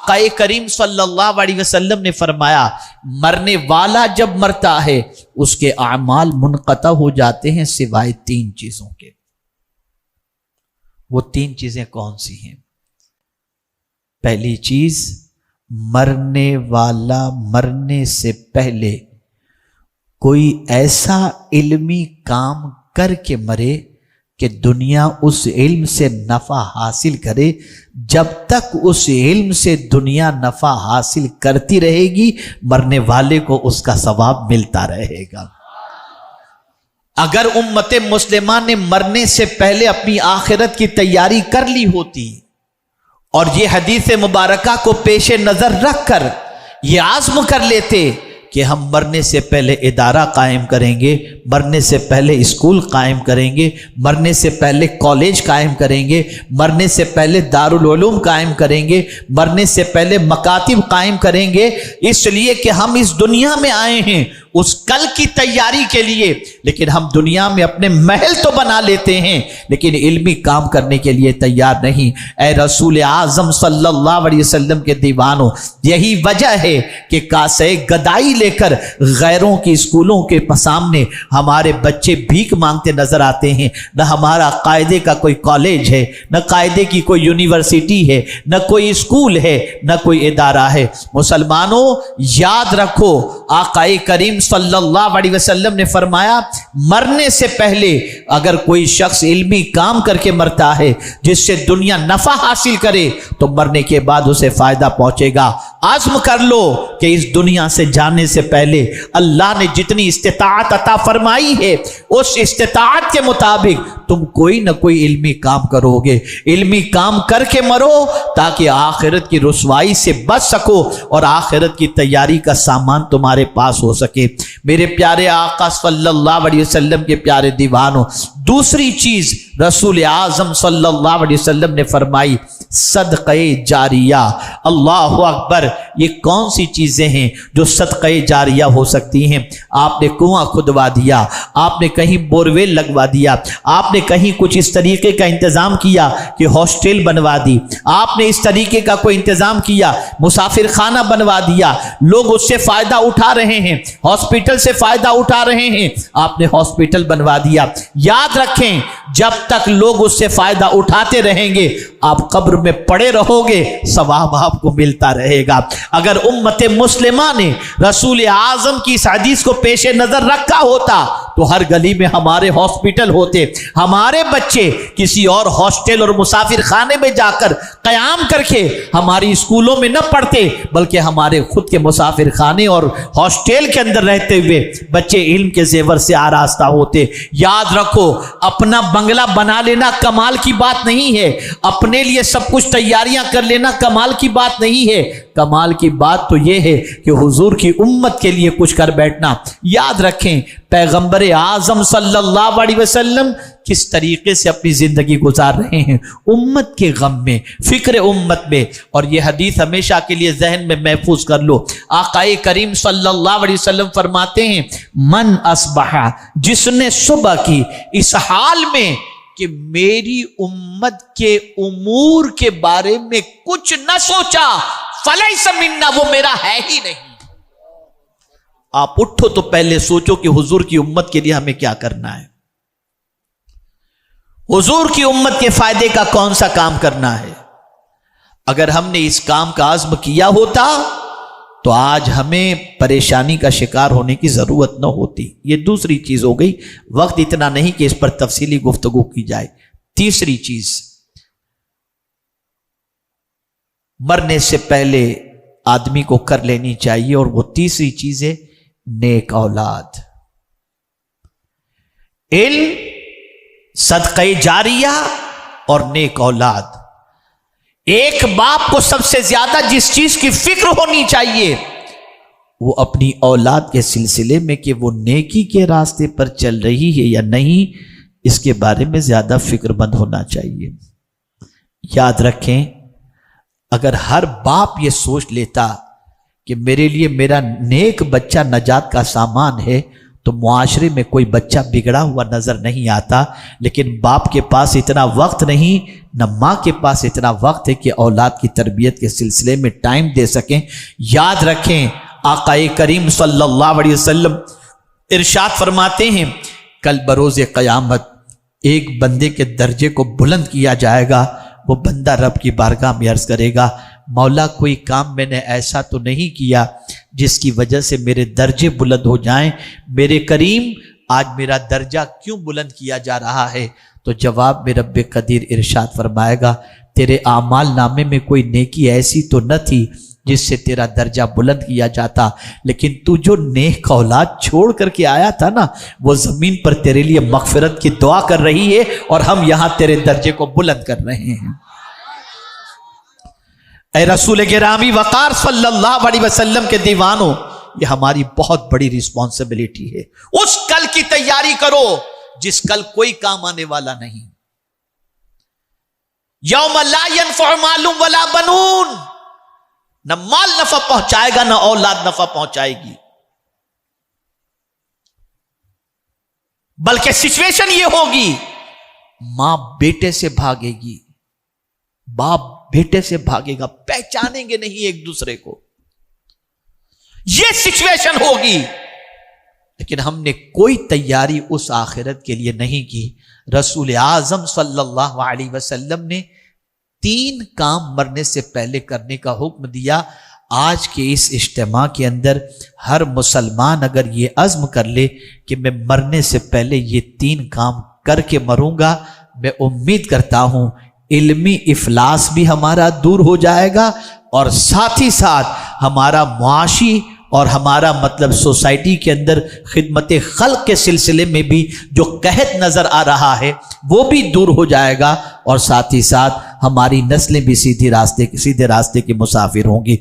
آقا کریم صلی اللہ علیہ وسلم نے فرمایا مرنے والا جب مرتا ہے اس کے اعمال منقطع ہو جاتے ہیں سوائے 3 چیزوں کے۔ وہ 3 چیزیں کون سی ہیں؟ پہلی چیز، مرنے والا مرنے سے پہلے کوئی ایسا علمی کام کر کے مرے کہ دنیا اس علم سے نفع حاصل کرے، جب تک اس علم سے دنیا نفع حاصل کرتی رہے گی مرنے والے کو اس کا ثواب ملتا رہے گا۔ اگر امت مسلمہ نے مرنے سے پہلے اپنی آخرت کی تیاری کر لی ہوتی اور یہ حدیث مبارکہ کو پیش نظر رکھ کر یہ عزم کر لیتے کہ ہم مرنے سے پہلے ادارہ قائم کریں گے، مرنے سے پہلے اسکول قائم کریں گے، مرنے سے پہلے کالج قائم کریں گے، مرنے سے پہلے دارالعلوم قائم کریں گے، مرنے سے پہلے مکاتب قائم کریں گے، اس لیے کہ ہم اس دنیا میں آئے ہیں اس کل کی تیاری کے لیے، لیکن ہم دنیا میں اپنے محل تو بنا لیتے ہیں لیکن علمی کام کرنے کے لیے تیار نہیں۔ اے رسول اعظم صلی اللہ علیہ وسلم کے دیوانوں، یہی وجہ ہے کہ کاسے گدائی لے کر غیروں کی اسکولوں کے سامنے ہمارے بچے بھیک مانگتے نظر آتے ہیں۔ نہ ہمارا قاعدے کا کوئی کالج ہے، نہ قاعدے کی کوئی یونیورسٹی ہے، نہ کوئی اسکول ہے، نہ کوئی ادارہ ہے۔ مسلمانوں یاد رکھو، آقا کریم صلی اللہ علیہ وسلم نے فرمایا مرنے سے پہلے اگر کوئی شخص علمی کام کر کے مرتا ہے جس سے دنیا نفع حاصل کرے تو مرنے کے بعد اسے فائدہ پہنچے گا۔ عزم کر لو کہ اس دنیا سے جانے سے پہلے اللہ نے جتنی استطاعت عطا فرمائی ہے اس استطاعت کے مطابق تم کوئی نہ کوئی علمی کام کرو گے، علمی کام کر کے مرو تاکہ آخرت کی رسوائی سے بچ سکو اور آخرت کی تیاری کا سامان تمہارے پاس ہو سکے۔ میرے پیارے آقا صلی اللہ علیہ وسلم کے پیارے دیوانوں، دوسری چیز رسول اعظم صلی اللہ علیہ وسلم نے فرمائی صدقہ جاریہ۔ اللہ اکبر! یہ کون سی چیزیں ہیں جو صدقہ جاریہ ہو سکتی ہیں؟ آپ نے کنواں کھدوا دیا، آپ نے کہیں بورویل لگوا دیا، آپ نے کہیں کچھ اس طریقے کا انتظام کیا کہ ہاسٹل بنوا دی، آپ نے اس طریقے کا کوئی انتظام کیا، مسافر خانہ بنوا دیا، لوگ اس سے فائدہ اٹھا رہے ہیں، ہاسپٹل سے فائدہ اٹھا رہے ہیں، آپ نے ہاسپٹل بنوا دیا۔ یاد رکھیں جب تک لوگ اس سے فائدہ اٹھاتے رہیں گے آپ قبر میں پڑے رہو گے، ثواب آپ کو ملتا رہے گا۔ اگر امت مسلمہ نے رسول اعظم کی اس حدیث کو پیش نظر رکھا ہوتا تو ہر گلی میں ہمارے ہاسپٹل ہوتے، ہمارے بچے کسی اور ہاسٹل اور مسافر خانے میں جا کر قیام کر کے ہماری اسکولوں میں نہ پڑھتے بلکہ ہمارے خود کے مسافر خانے اور ہاسٹل کے اندر رہتے ہوئے بچے علم کے زیور سے آراستہ ہوتے۔ یاد رکھو اپنا بنگلہ بنا لینا کمال کی بات نہیں ہے، اپنے لیے سب کچھ تیاریاں کر لینا کمال کی بات نہیں ہے، کمال کی بات تو یہ ہے کہ حضور کی امت کے لیے کچھ کر بیٹھنا۔ یاد رکھیں پیغمبر اعظم صلی اللہ علیہ وسلم کس طریقے سے اپنی زندگی گزار رہے ہیں، امت کے غم میں، فکر امت میں، اور یہ حدیث ہمیشہ کے لیے ذہن میں محفوظ کر لو۔ آقا کریم صلی اللہ علیہ وسلم فرماتے ہیں من اصبح، جس نے صبح کی اس حال میں کہ میری امت کے امور کے بارے میں کچھ نہ سوچا، فلیس منا، وہ میرا ہے ہی نہیں۔ آپ اٹھو تو پہلے سوچو کہ حضور کی امت کے لیے ہمیں کیا کرنا ہے، حضور کی امت کے فائدے کا کون سا کام کرنا ہے۔ اگر ہم نے اس کام کا عزم کیا ہوتا تو آج ہمیں پریشانی کا شکار ہونے کی ضرورت نہ ہوتی۔ یہ دوسری چیز ہو گئی، وقت اتنا نہیں کہ اس پر تفصیلی گفتگو کی جائے۔ تیسری چیز مرنے سے پہلے آدمی کو کر لینی چاہیے اور وہ تیسری چیز ہے نیک اولاد، علم، صدقہ جاریہ اور نیک اولاد۔ ایک باپ کو سب سے زیادہ جس چیز کی فکر ہونی چاہیے وہ اپنی اولاد کے سلسلے میں کہ وہ نیکی کے راستے پر چل رہی ہے یا نہیں، اس کے بارے میں زیادہ فکر مند ہونا چاہیے۔ یاد رکھیں اگر ہر باپ یہ سوچ لیتا کہ میرے لیے میرا نیک بچہ نجات کا سامان ہے تو معاشرے میں کوئی بچہ بگڑا ہوا نظر نہیں آتا، لیکن باپ کے پاس اتنا وقت نہیں، نہ ماں کے پاس اتنا وقت ہے کہ اولاد کی تربیت کے سلسلے میں ٹائم دے سکیں۔ یاد رکھیں آقا کریم صلی اللہ علیہ وسلم ارشاد فرماتے ہیں کل بروز قیامت ایک بندے کے درجے کو بلند کیا جائے گا، وہ بندہ رب کی بارگاہ میں عرض کرے گا مولا کوئی کام میں نے ایسا تو نہیں کیا جس کی وجہ سے میرے درجے بلند ہو جائیں، میرے کریم آج میرا درجہ کیوں بلند کیا جا رہا ہے؟ تو جواب میں رب قدیر ارشاد فرمائے گا تیرے اعمال نامے میں کوئی نیکی ایسی تو نہ تھی جس سے تیرا درجہ بلند کیا جاتا، لیکن تو جو نیک اولاد چھوڑ کر کے آیا تھا نا، وہ زمین پر تیرے لیے مغفرت کی دعا کر رہی ہے اور ہم یہاں تیرے درجے کو بلند کر رہے ہیں۔ اے رسول گرامی وقار صلی اللہ علیہ وسلم کے دیوانوں، یہ ہماری بہت بڑی ریسپانسبلٹی ہے۔ اس کل کی تیاری کرو جس کل کوئی کام آنے والا نہیں۔ یوم لا ینفع مال ولا بنون، نہ مال نفع پہنچائے گا نہ اولاد نفع پہنچائے گی، بلکہ سچویشن یہ ہوگی ماں بیٹے سے بھاگے گی، باپ بیٹے سے بھاگے گا، پہچانیں گے نہیں ایک دوسرے کو، یہ سچویشن ہوگی۔ لیکن ہم نے کوئی تیاری اس آخرت کے لیے نہیں کی۔ رسول اعظم صلی اللہ علیہ وسلم نے 3 کام مرنے سے پہلے کرنے کا حکم دیا۔ آج کے اس اجتماع کے اندر ہر مسلمان اگر یہ عزم کر لے کہ میں مرنے سے پہلے یہ 3 کام کر کے مروں گا، میں امید کرتا ہوں علمی افلاس بھی ہمارا دور ہو جائے گا، اور ساتھ ہی ساتھ ہمارا معاشی اور ہمارا مطلب سوسائٹی کے اندر خدمت خلق کے سلسلے میں بھی جو قحط نظر آ رہا ہے وہ بھی دور ہو جائے گا، اور ساتھ ہی ساتھ ہماری نسلیں بھی سیدھے راستے کے مسافر ہوں گی۔